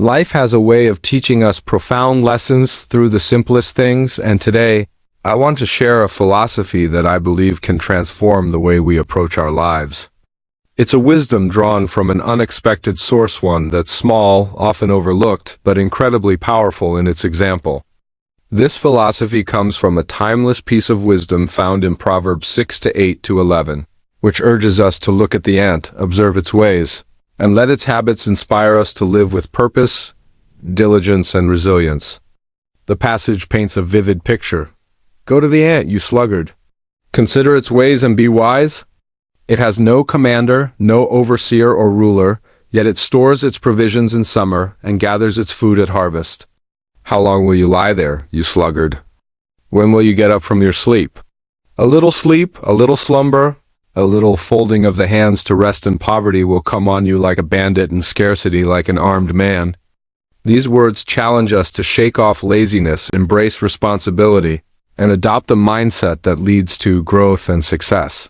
Life has a way of teaching us profound lessons through the simplest things, and today, I want to share a philosophy that I believe can transform the way we approach our lives. It's a wisdom drawn from an unexpected source, one that's small, often overlooked, but incredibly powerful in its example. This philosophy comes from a timeless piece of wisdom found in Proverbs 6:8-11, which urges us to look at the ant, observe its ways, and let its habits inspire us to live with purpose, diligence, and resilience. The passage paints a vivid picture. Go to the ant, you sluggard. Consider its ways and be wise. It has no commander, no overseer or ruler, yet it stores its provisions in summer and gathers its food at harvest. How long will you lie there, you sluggard? When will you get up from your sleep? A little sleep, a little slumber, a little folding of the hands to rest in poverty will come on you like a bandit, and scarcity like an armed man. These words challenge us to shake off laziness, embrace responsibility, and adopt the mindset that leads to growth and success.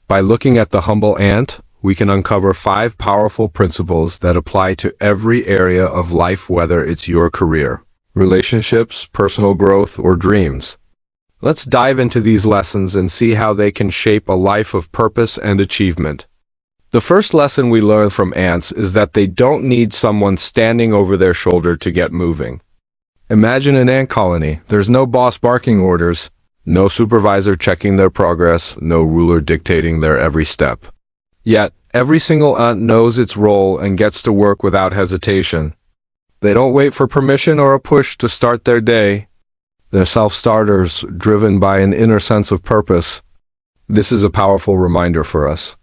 By looking at the humble ant, we can uncover 5 powerful principles that apply to every area of life, whether it's your career, relationships, personal growth, or dreams. Let's dive into these lessons and see how they can shape a life of purpose and achievement. The first lesson we learn from ants is that they don't need someone standing over their shoulder to get moving. Imagine an ant colony. There's no boss barking orders, no supervisor checking their progress, no ruler dictating their every step. Yet, every single ant knows its role and gets to work without hesitation. They don't wait for permission or a push to start their day. They're self-starters, driven by an inner sense of purpose. This is a powerful reminder for us.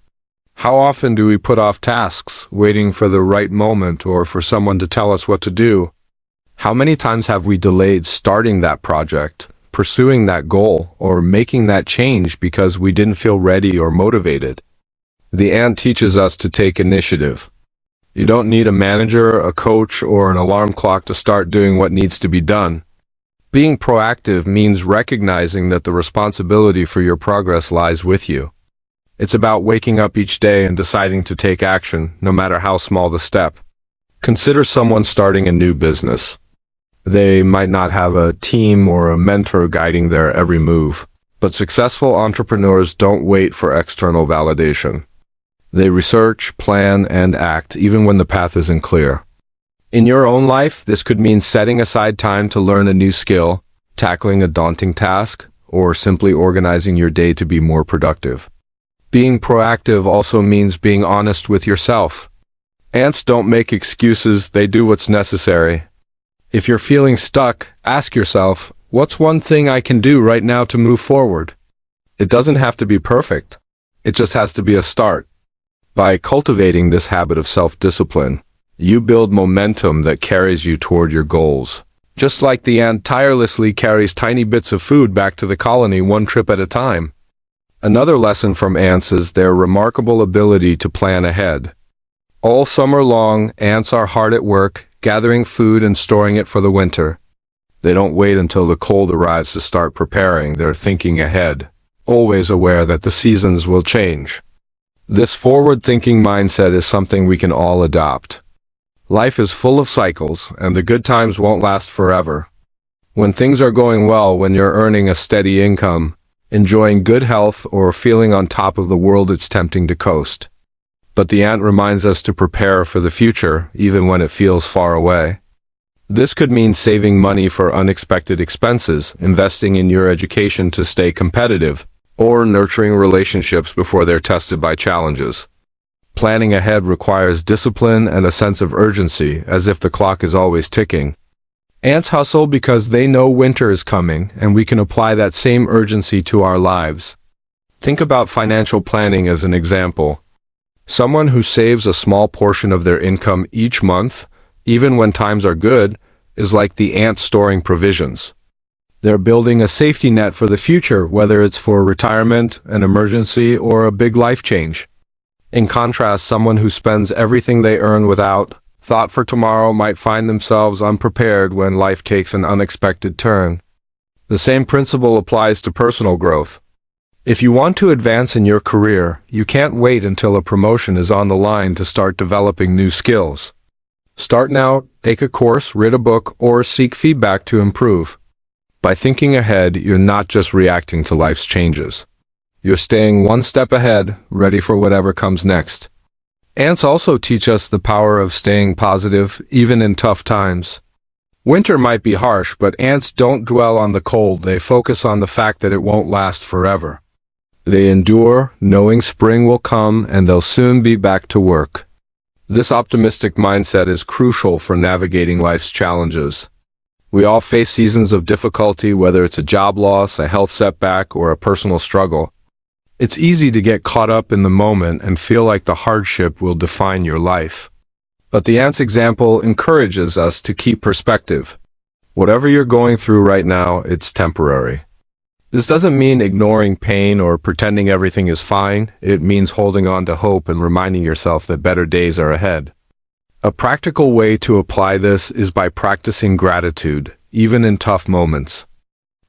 How often do we put off tasks, waiting for the right moment or for someone to tell us what to do? How many times have we delayed starting that project, pursuing that goal, or making that change because we didn't feel ready or motivated? The ant teaches us to take initiative. You don't need a manager, a coach, or an alarm clock to start doing what needs to be done. Being proactive means recognizing that the responsibility for your progress lies with you. It's about waking up each day and deciding to take action, no matter how small the step. Consider someone starting a new business. They might not have a team or a mentor guiding their every move, but successful entrepreneurs don't wait for external validation. They research, plan, and act even when the path isn't clear. In your own life, this could mean setting aside time to learn a new skill, tackling a daunting task, or simply organizing your day to be more productive. Being proactive also means being honest with yourself. Ants don't make excuses, they do what's necessary. If you're feeling stuck, ask yourself, what's one thing I can do right now to move forward? It doesn't have to be perfect. It just has to be a start. By cultivating this habit of self-discipline, you build momentum that carries you toward your goals. Just like the ant tirelessly carries tiny bits of food back to the colony one trip at a time. Another lesson from ants is their remarkable ability to plan ahead. All summer long, ants are hard at work, gathering food and storing it for the winter. They don't wait until the cold arrives to start preparing, they're thinking ahead, always aware that the seasons will change. This forward-thinking mindset is something we can all adopt. Life is full of cycles, and the good times won't last forever. When things are going well, when you're earning a steady income, enjoying good health, or feeling on top of the world, it's tempting to coast. But the ant reminds us to prepare for the future, even when it feels far away. This could mean saving money for unexpected expenses, investing in your education to stay competitive, or nurturing relationships before they're tested by challenges. Planning ahead requires discipline and a sense of urgency, as if the clock is always ticking. Ants hustle because they know winter is coming, and we can apply that same urgency to our lives. Think about financial planning as an example. Someone who saves a small portion of their income each month, even when times are good, is like the ant storing provisions. They're building a safety net for the future, whether it's for retirement, an emergency, or a big life change. In contrast, someone who spends everything they earn without thought for tomorrow might find themselves unprepared when life takes an unexpected turn. The same principle applies to personal growth. If you want to advance in your career, you can't wait until a promotion is on the line to start developing new skills. Start now, take a course, read a book, or seek feedback to improve. By thinking ahead, you're not just reacting to life's changes. You're staying one step ahead, ready for whatever comes next. Ants also teach us the power of staying positive, even in tough times. Winter might be harsh, but ants don't dwell on the cold. They focus on the fact that it won't last forever. They endure, knowing spring will come and they'll soon be back to work. This optimistic mindset is crucial for navigating life's challenges. We all face seasons of difficulty, whether it's a job loss, a health setback, or a personal struggle. It's easy to get caught up in the moment and feel like the hardship will define your life. But the ant's example encourages us to keep perspective. Whatever you're going through right now, it's temporary. This doesn't mean ignoring pain or pretending everything is fine. It means holding on to hope and reminding yourself that better days are ahead. A practical way to apply this is by practicing gratitude, even in tough moments.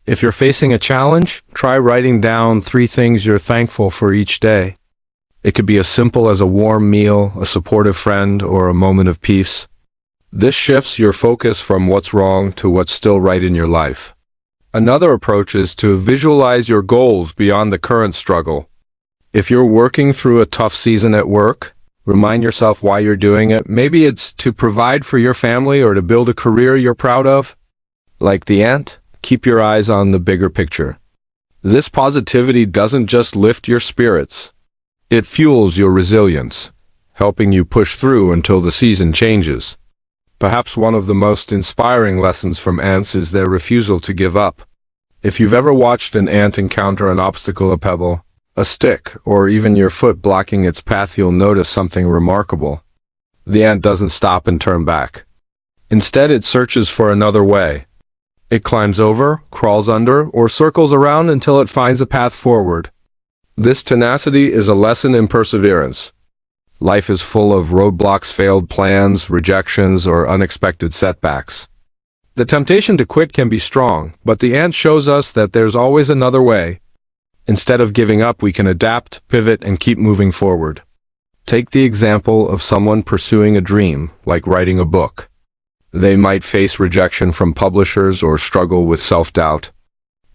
If you're facing a challenge, try writing down 3 things you're thankful for each day. It could be as simple as a warm meal, a supportive friend, or a moment of peace. This shifts your focus from what's wrong to what's still right in your life. Another approach is to visualize your goals beyond the current struggle. If you're working through a tough season at work, remind yourself why you're doing it. Maybe it's to provide for your family or to build a career you're proud of. Like the ant, keep your eyes on the bigger picture. This positivity doesn't just lift your spirits. It fuels your resilience, helping you push through until the season changes. Perhaps one of the most inspiring lessons from ants is their refusal to give up. If you've ever watched an ant encounter an obstacle, a pebble, a stick, or even your foot blocking its path, you'll notice something remarkable. The ant doesn't stop and turn back. Instead, it searches for another way. It climbs over, crawls under, or circles around until it finds a path forward. This tenacity is a lesson in perseverance. Life is full of roadblocks, failed plans, rejections, or unexpected setbacks. The temptation to quit can be strong, but the ant shows us that there's always another way. Instead of giving up, we can adapt, pivot, and keep moving forward. Take the example of someone pursuing a dream, like writing a book. They might face rejection from publishers or struggle with self-doubt.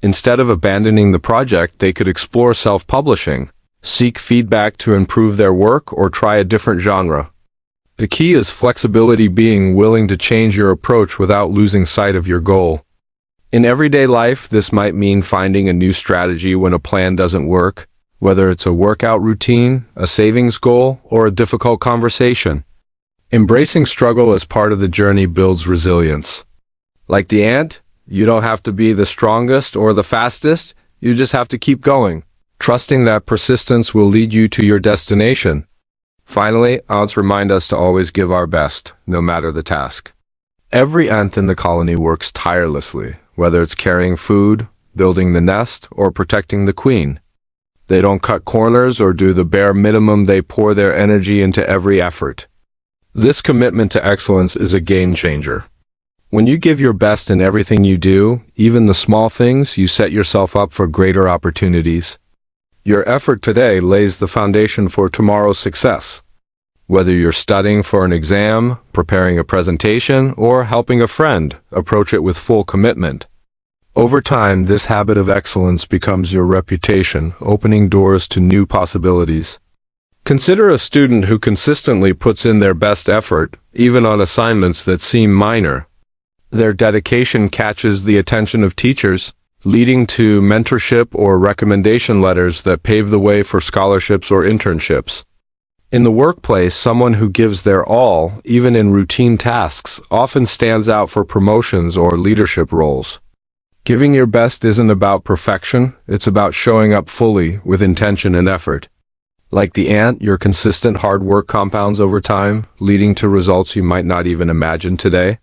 Instead of abandoning the project, they could explore self-publishing, seek feedback to improve their work, or try a different genre. The key is flexibility, being willing to change your approach without losing sight of your goal. In everyday life, this might mean finding a new strategy when a plan doesn't work, whether it's a workout routine, a savings goal, or a difficult conversation. Embracing struggle as part of the journey builds resilience. Like the ant, you don't have to be the strongest or the fastest, you just have to keep going, trusting that persistence will lead you to your destination. Finally, ants remind us to always give our best, no matter the task. Every ant in the colony works tirelessly, whether it's carrying food, building the nest, or protecting the queen. They don't cut corners or do the bare minimum. They pour their energy into every effort. This commitment to excellence is a game changer. When you give your best in everything you do, even the small things, you set yourself up for greater opportunities. Your effort today lays the foundation for tomorrow's success. Whether you're studying for an exam, preparing a presentation, or helping a friend, approach it with full commitment. Over time, this habit of excellence becomes your reputation, opening doors to new possibilities. Consider a student who consistently puts in their best effort, even on assignments that seem minor. Their dedication catches the attention of teachers, leading to mentorship or recommendation letters that pave the way for scholarships or internships. In the workplace, someone who gives their all, even in routine tasks, often stands out for promotions or leadership roles. Giving your best isn't about perfection, it's about showing up fully with intention and effort. Like the ant, your consistent hard work compounds over time, leading to results you might not even imagine today.